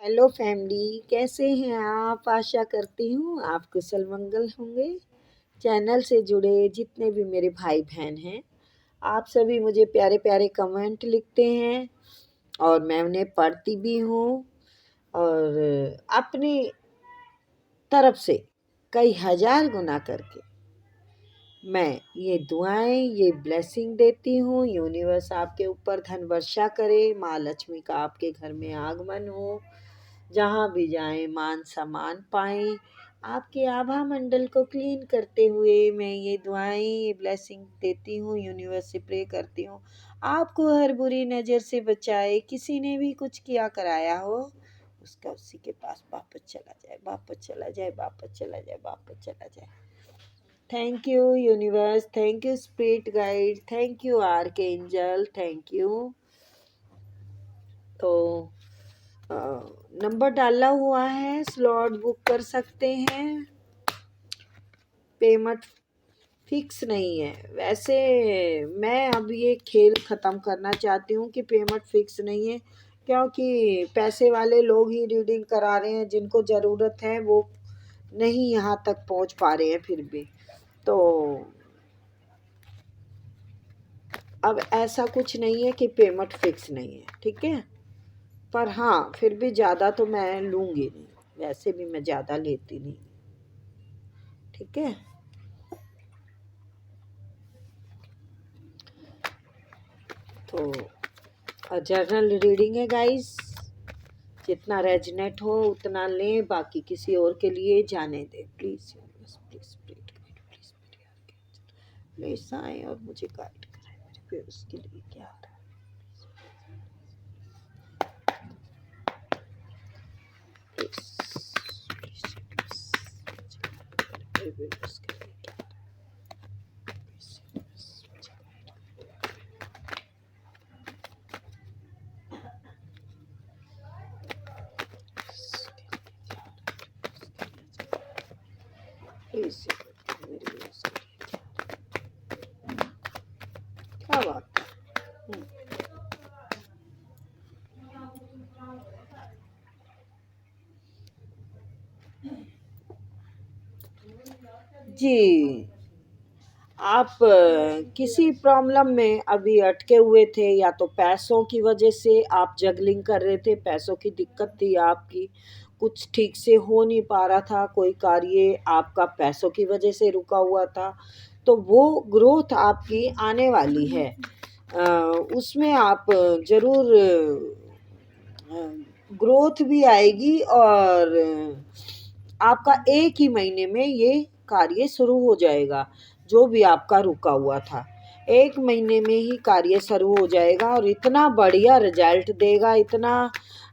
Hello family, कैसे हैं आप? आशा करती हूँ आप कुशल मंगल होंगे। चैनल से जुड़े जितने भी मेरे भाई बहन हैं, आप सभी मुझे प्यारे प्यारे कमेंट लिखते हैं और मैं उन्हें पढ़ती भी हूँ। और अपनी तरफ से कई हजार गुना करके मैं ये दुआएं, ये ब्लेसिंग देती हूँ। यूनिवर्स आपके ऊपर धन वर्षा करे, माँ लक्ष्मी का आपके घर में आगमन हो, जहाँ भी जाएं मान सम्मान पाएं। आपके आभा मंडल को क्लीन करते हुए मैं ये दुआएं, ये ब्लेसिंग देती हूँ। यूनिवर्स से प्रे करती हूँ आपको हर बुरी नज़र से बचाए। किसी ने भी कुछ किया कराया हो, उसका उसी के पास वापस चला जाए, वापस चला जाए, वापस चला जाए, वापस चला जाए। Thank you universe, thank you spirit guide, thank you arc angel, thank you. तो नंबर डाला हुआ है, स्लॉट बुक कर सकते हैं। पेमेंट फिक्स नहीं है। वैसे मैं अब ये खेल ख़त्म करना चाहती हूँ कि पेमेंट फिक्स नहीं है, क्योंकि पैसे वाले लोग ही रीडिंग करा रहे हैं। जिनको ज़रूरत है वो नहीं यहाँ तक पहुँच पा रहे हैं। फिर भी तो अब ऐसा कुछ नहीं है कि पेमेंट फिक्स नहीं है, ठीक है। पर हाँ, फिर भी ज़्यादा तो मैं लूँगी नहीं, वैसे भी मैं ज़्यादा लेती नहीं, ठीक है। तो जर्नल रीडिंग है गाइस, जितना रेजनेट हो उतना लें, बाकी किसी और के लिए जाने दें। Please universe, please please please हमेशा आए और मुझे गाइड करें। मेरे पे उसके लिए क्या आ रहा है, प्लीज क्या बात है। जी, आप किसी प्रॉब्लम में अभी अटके हुए थे, या तो पैसों की वजह से आप जगलिंग कर रहे थे, पैसों की दिक्कत थी आपकी, कुछ ठीक से हो नहीं पा रहा था, कोई कार्य आपका पैसों की वजह से रुका हुआ था, तो वो ग्रोथ आपकी आने वाली है। उसमें आप ज़रूर ग्रोथ भी आएगी, और आपका एक ही महीने में ये कार्य शुरू हो जाएगा। जो भी आपका रुका हुआ था, एक महीने में ही कार्य शुरू हो जाएगा और इतना बढ़िया रिजल्ट देगा। इतना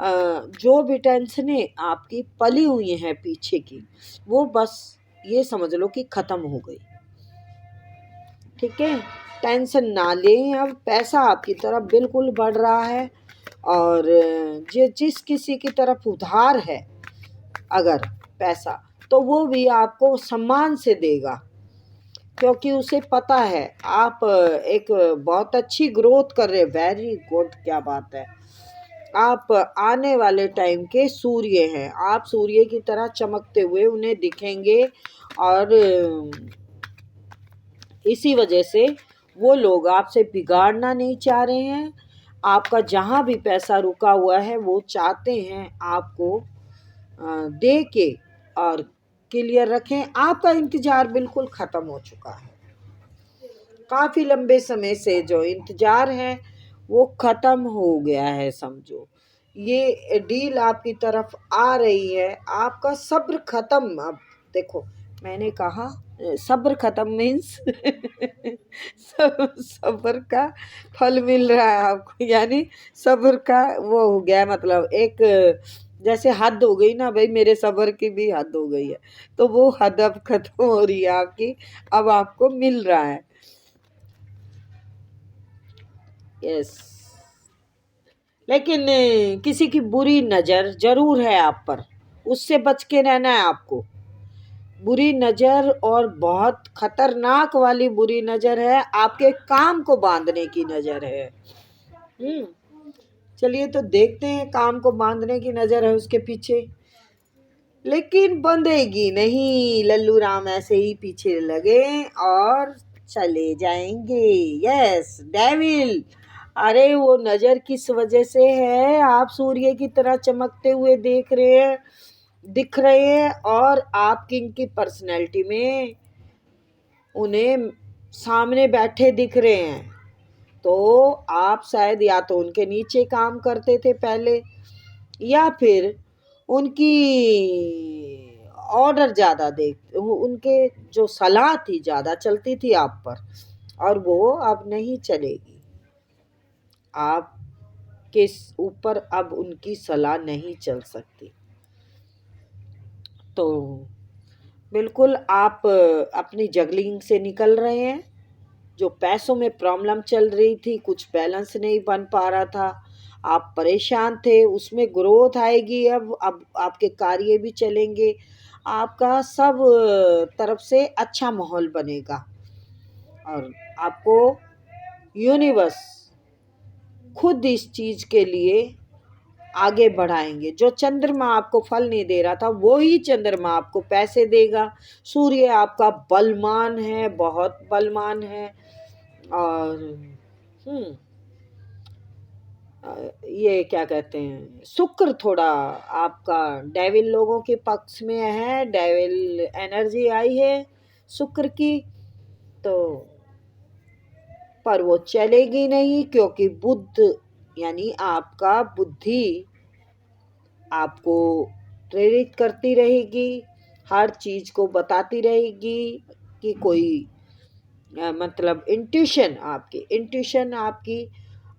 जो भी टेंशनें आपकी पली हुई हैं पीछे की, वो बस ये समझ लो कि ख़त्म हो गई, ठीक है। टेंशन ना लें, अब पैसा आपकी तरफ बिल्कुल बढ़ रहा है। और जिस किसी की तरफ उधार है अगर पैसा, तो वो भी आपको सम्मान से देगा, क्योंकि उसे पता है आप एक बहुत अच्छी ग्रोथ कर रहे। वेरी गुड, क्या बात है। आप आने वाले टाइम के सूर्य हैं, आप सूर्य की तरह चमकते हुए उन्हें दिखेंगे, और इसी वजह से वो लोग आपसे बिगाड़ना नहीं चाह रहे हैं। आपका जहाँ भी पैसा रुका हुआ है वो चाहते हैं आपको दे के और क्लियर रखें। आपका इंतज़ार बिल्कुल ख़त्म हो चुका है। काफ़ी लंबे समय से जो इंतज़ार है वो ख़त्म हो गया है, समझो। ये डील आपकी तरफ आ रही है, आपका सब्र ख़त्म। अब देखो, मैंने कहा सब्र ख़त्म मीन्स सब्र का फल मिल रहा है आपको, यानी सब्र का वो हो गया, मतलब एक जैसे हद हो गई ना भाई, मेरे सब्र की भी हद हो गई है, तो वो हद अब ख़त्म हो रही है आपकी, अब आपको मिल रहा है। यस, लेकिन किसी की बुरी नज़र ज़रूर है आप पर, उससे बच के रहना है आपको। बुरी नज़र, और बहुत खतरनाक वाली बुरी नज़र है, आपके काम को बांधने की नज़र है। चलिए तो देखते हैं, काम को बांधने की नज़र है उसके पीछे, लेकिन बंधेगी नहीं। लल्लू राम ऐसे ही पीछे लगे और चले जाएंगे। Yes devil. अरे वो नज़र किस वजह से है? आप सूर्य की तरह चमकते हुए दिख रहे हैं और आप किंग की पर्सनैलिटी में उन्हें सामने बैठे दिख रहे हैं। तो आप शायद या तो उनके नीचे काम करते थे पहले, या फिर उनकी ऑर्डर ज़्यादा उनके जो सलाह थी ज़्यादा चलती थी आप पर, और वो अब नहीं चलेगी। आपके ऊपर अब उनकी सलाह नहीं चल सकती। तो बिल्कुल आप अपनी जगलिंग से निकल रहे हैं। जो पैसों में प्रॉब्लम चल रही थी, कुछ बैलेंस नहीं बन पा रहा था, आप परेशान थे, उसमें ग्रोथ आएगी। अब आपके कार्य भी चलेंगे, आपका सब तरफ से अच्छा माहौल बनेगा और आपको यूनिवर्स खुद इस चीज़ के लिए आगे बढ़ाएंगे। जो चंद्रमा आपको फल नहीं दे रहा था, वो ही चंद्रमा आपको पैसे देगा। सूर्य आपका बलवान है, बहुत बलवान है। और ये क्या कहते हैं, शुक्र थोड़ा आपका डेविल लोगों के पक्ष में है, डेविल एनर्जी आई है शुक्र की। तो पर वो चलेगी नहीं, क्योंकि बुध यानी आपका बुद्धि आपको प्रेरित करती रहेगी, हर चीज़ को बताती रहेगी कि कोई मतलब इंट्यूशन आपकी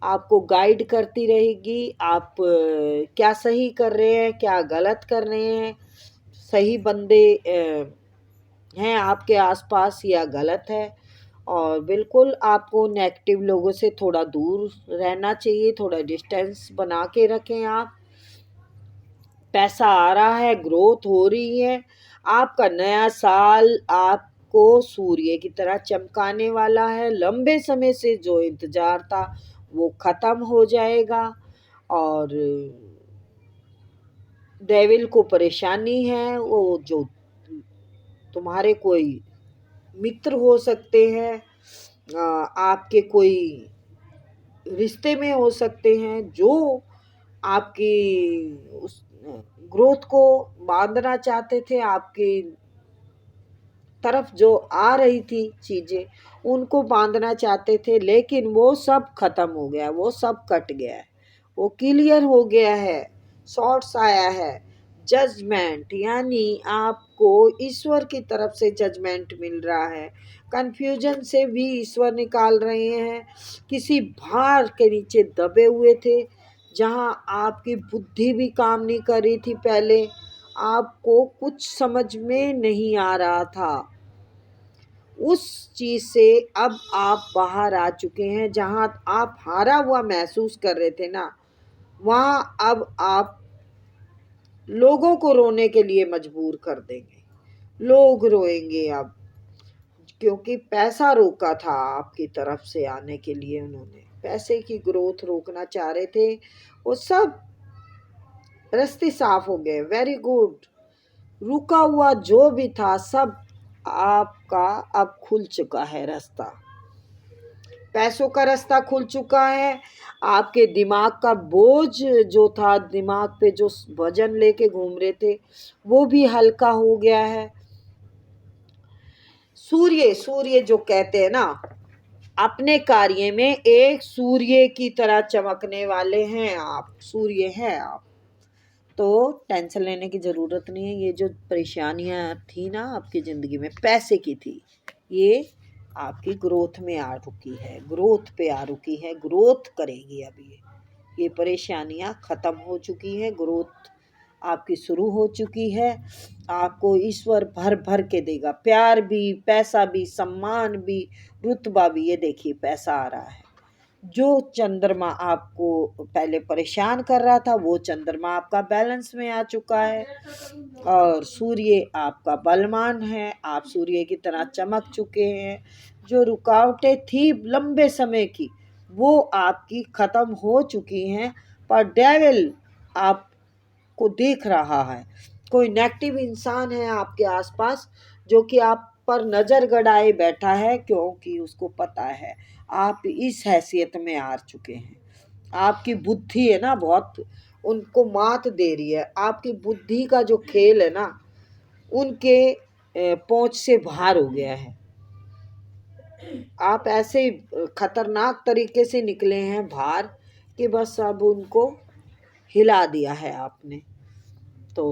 आपको गाइड करती रहेगी। आप क्या सही कर रहे हैं, क्या गलत कर रहे हैं, सही बंदे हैं आपके आसपास या गलत है। और बिल्कुल आपको नेगेटिव लोगों से थोड़ा दूर रहना चाहिए, थोड़ा डिस्टेंस बना के रखें आप। पैसा आ रहा है, ग्रोथ हो रही है। आपका नया साल आपको सूर्य की तरह चमकाने वाला है। लंबे समय से जो इंतजार था वो खत्म हो जाएगा। और डेविल को परेशानी है, वो जो तुम्हारे कोई मित्र हो सकते हैं, आपके कोई रिश्ते में हो सकते हैं, जो आपकी उस ग्रोथ को बांधना चाहते थे, आपकी तरफ जो आ रही थी चीज़ें उनको बांधना चाहते थे, लेकिन वो सब खत्म हो गया, वो सब कट गया है, वो क्लियर हो गया है, शॉर्ट्स आया है। जजमेंट यानी आपको ईश्वर की तरफ से जजमेंट मिल रहा है। कन्फ्यूजन से भी ईश्वर निकाल रहे हैं। किसी भार के नीचे दबे हुए थे, जहाँ आपकी बुद्धि भी काम नहीं कर रही थी पहले, आपको कुछ समझ में नहीं आ रहा था, उस चीज़ से अब आप बाहर आ चुके हैं। जहाँ आप हारा हुआ महसूस कर रहे थे ना, वहाँ अब आप लोगों को रोने के लिए मजबूर कर देंगे। लोग रोएंगे अब, क्योंकि पैसा रोका था आपकी तरफ से आने के लिए। उन्होंने पैसे की ग्रोथ रोकना चाह रहे थे, वो सब रास्ते साफ हो गए। Very good. रुका हुआ जो भी था सब आपका अब खुल चुका है रास्ता। पैसों का रास्ता खुल चुका है। आपके दिमाग का बोझ जो था, दिमाग पे जो वजन लेके घूम रहे थे, वो भी हल्का हो गया है। सूर्य जो कहते हैं ना, अपने कार्य में एक सूर्य की तरह चमकने वाले हैं आप, सूर्य हैं आप। तो टेंशन लेने की ज़रूरत नहीं है। ये जो परेशानियां थी ना आपकी ज़िंदगी में, पैसे की थी, ये आपकी ग्रोथ में आ रुकी है, ग्रोथ पे आ रुकी है, ग्रोथ करेगी अब ये परेशानियां ख़त्म हो चुकी हैं, ग्रोथ आपकी शुरू हो चुकी है। आपको ईश्वर भर भर के देगा, प्यार भी, पैसा भी, सम्मान भी, रुतबा भी। ये देखिए पैसा आ रहा है। जो चंद्रमा आपको पहले परेशान कर रहा था, वो चंद्रमा आपका बैलेंस में आ चुका है और सूर्य आपका बलवान है। आप सूर्य की तरह चमक चुके हैं। जो रुकावटें थी लंबे समय की, वो आपकी ख़त्म हो चुकी हैं। पर डेविल आपको देख रहा है। कोई नेगेटिव इंसान है आपके आसपास जो कि आप पर नज़र गड़ाए बैठा है, क्योंकि उसको पता है आप इस हैसियत में आ चुके हैं। आपकी बुद्धि है ना बहुत उनको मात दे रही है। आपकी बुद्धि का जो खेल है ना उनके पहुंच से बाहर हो गया है। आप ऐसे खतरनाक तरीके से निकले हैं बाहर कि बस अब उनको हिला दिया है आपने। तो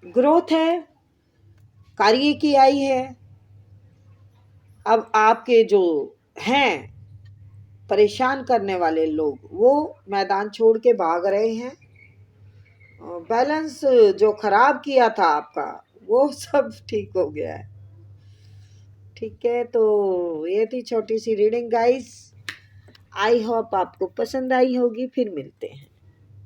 ग्रोथ है, कार्य की आई है। अब आपके जो हैं परेशान करने वाले लोग वो मैदान छोड़ के भाग रहे हैं। बैलेंस जो खराब किया था आपका वो सब ठीक हो गया है। ठीक है, तो ये थी छोटी सी रीडिंग गाइस। आई होप आपको पसंद आई होगी। फिर मिलते हैं।